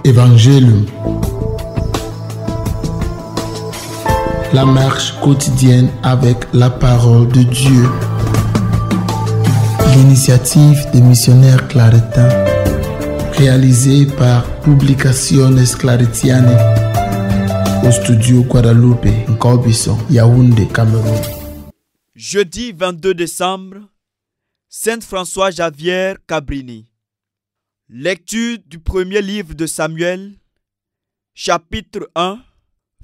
Évangile. La marche quotidienne avec la parole de Dieu. L'initiative des missionnaires claretains, réalisée par Publicaciones Claretiane, au studio Guadalupe, Nkobison, Yaoundé, Cameroun. Jeudi 22 décembre, Sainte Françoise Javière Cabrini. Lecture du premier livre de Samuel, chapitre 1,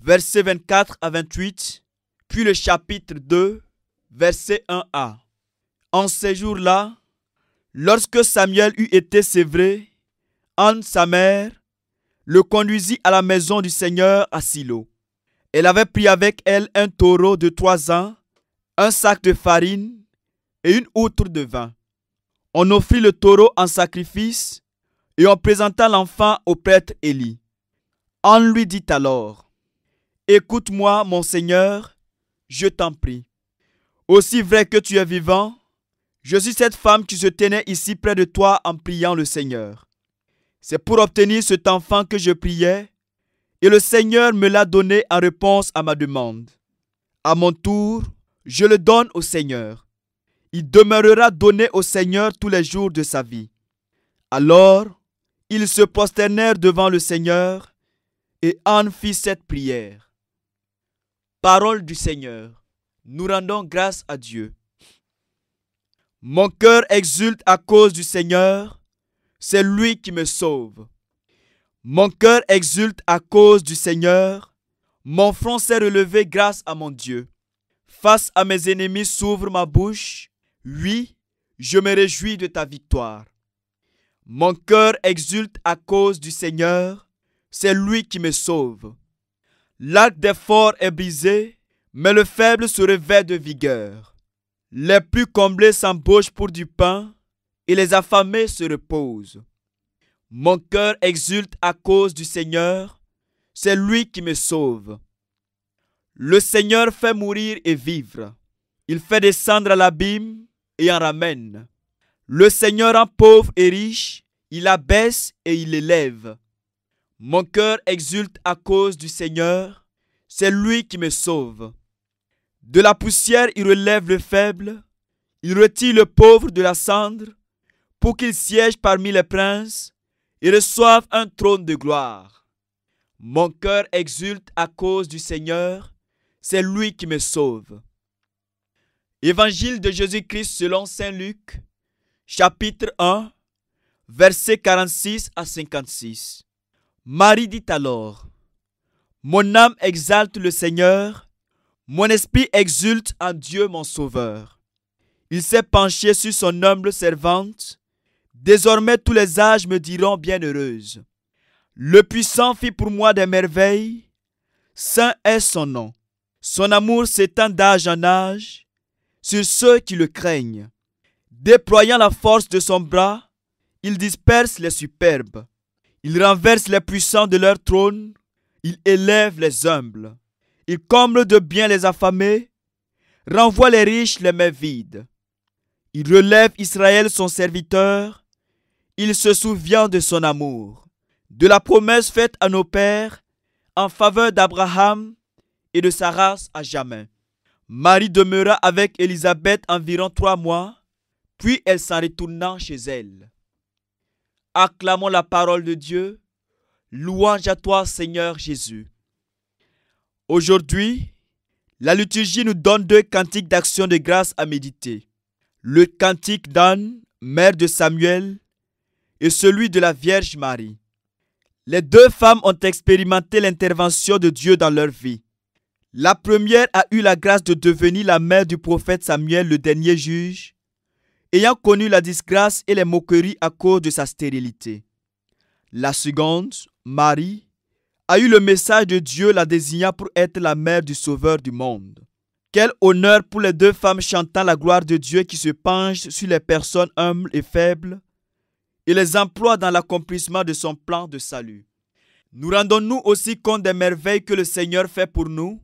versets 24 à 28, puis le chapitre 2, verset 1a. En ces jours-là, lorsque Samuel eut été sévré, Anne, sa mère, le conduisit à la maison du Seigneur à Silo. Elle avait pris avec elle un taureau de 3 ans, un sac de farine et une outre de vin. On offrit le taureau en sacrifice et on présenta l'enfant au prêtre Élie. Anne lui dit alors: « Écoute-moi, mon Seigneur, je t'en prie. Aussi vrai que tu es vivant, je suis cette femme qui se tenait ici près de toi en priant le Seigneur. C'est pour obtenir cet enfant que je priais, et le Seigneur me l'a donné en réponse à ma demande. À mon tour, je le donne au Seigneur. Il demeurera donné au Seigneur tous les jours de sa vie. » Alors, ils se prosternèrent devant le Seigneur, et Anne fit cette prière. Parole du Seigneur. Nous rendons grâce à Dieu. Mon cœur exulte à cause du Seigneur, c'est lui qui me sauve. Mon cœur exulte à cause du Seigneur, mon front s'est relevé grâce à mon Dieu. Face à mes ennemis s'ouvre ma bouche, oui, je me réjouis de ta victoire. Mon cœur exulte à cause du Seigneur, c'est lui qui me sauve. L'arc des forts est brisé, mais le faible se revêt de vigueur. Les plus comblés s'embauchent pour du pain, et les affamés se reposent. Mon cœur exulte à cause du Seigneur, c'est lui qui me sauve. Le Seigneur fait mourir et vivre. Il fait descendre à l'abîme et en ramène. Le Seigneur rend pauvre et riche, il abaisse et il élève. Mon cœur exulte à cause du Seigneur, c'est lui qui me sauve. De la poussière il relève le faible, il retire le pauvre de la cendre, pour qu'il siège parmi les princes et reçoive un trône de gloire. Mon cœur exulte à cause du Seigneur, c'est lui qui me sauve. Évangile de Jésus-Christ selon saint Luc, chapitre 1, versets 46 à 56. Marie dit alors: « Mon âme exalte le Seigneur, mon esprit exulte en Dieu mon Sauveur. Il s'est penché sur son humble servante. Désormais tous les âges me diront bienheureuse. Le Puissant fit pour moi des merveilles, saint est son nom. Son amour s'étend d'âge en âge sur ceux qui le craignent. Déployant la force de son bras, il disperse les superbes. Il renverse les puissants de leur trône, il élève les humbles. Il comble de bien les affamés, renvoie les riches les mains vides. Il relève Israël son serviteur, il se souvient de son amour, de la promesse faite à nos pères en faveur d'Abraham et de sa race à jamais. Marie demeura avec Élisabeth environ 3 mois, puis elle s'en retourna chez elle. Acclamons la parole de Dieu. Louange à toi, Seigneur Jésus. Aujourd'hui, la liturgie nous donne 2 cantiques d'action de grâce à méditer. Le cantique d'Anne, mère de Samuel, et celui de la Vierge Marie. Les 2 femmes ont expérimenté l'intervention de Dieu dans leur vie. La première a eu la grâce de devenir la mère du prophète Samuel, le dernier juge, ayant connu la disgrâce et les moqueries à cause de sa stérilité. La seconde, Marie, a eu le message de Dieu la désignant pour être la mère du Sauveur du monde. Quel honneur pour les 2 femmes chantant la gloire de Dieu qui se penchent sur les personnes humbles et faibles et les emploie dans l'accomplissement de son plan de salut. Nous rendons-nous aussi compte des merveilles que le Seigneur fait pour nous?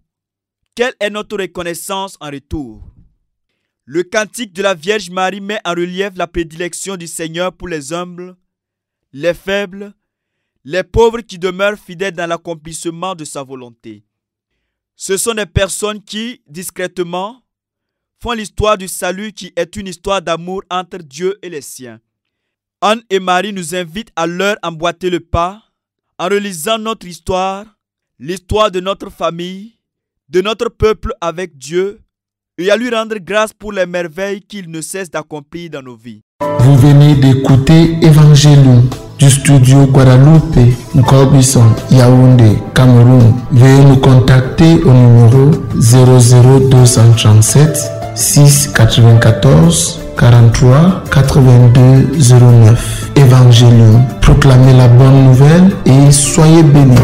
Quelle est notre reconnaissance en retour? Le cantique de la Vierge Marie met en relief la prédilection du Seigneur pour les humbles, les faibles, les pauvres qui demeurent fidèles dans l'accomplissement de sa volonté. Ce sont des personnes qui, discrètement, font l'histoire du salut qui est une histoire d'amour entre Dieu et les siens. Anne et Marie nous invitent à leur emboîter le pas en relisant notre histoire, l'histoire de notre famille, de notre peuple avec Dieu et à lui rendre grâce pour les merveilles qu'il ne cesse d'accomplir dans nos vies. Vous venez d'écouter Évangélium du studio Guadalupe, Nkobison, Yaoundé, Cameroun. Veuillez nous contacter au numéro 00237 694 43 82 09. Évangélium, proclamez la bonne nouvelle et soyez bénis.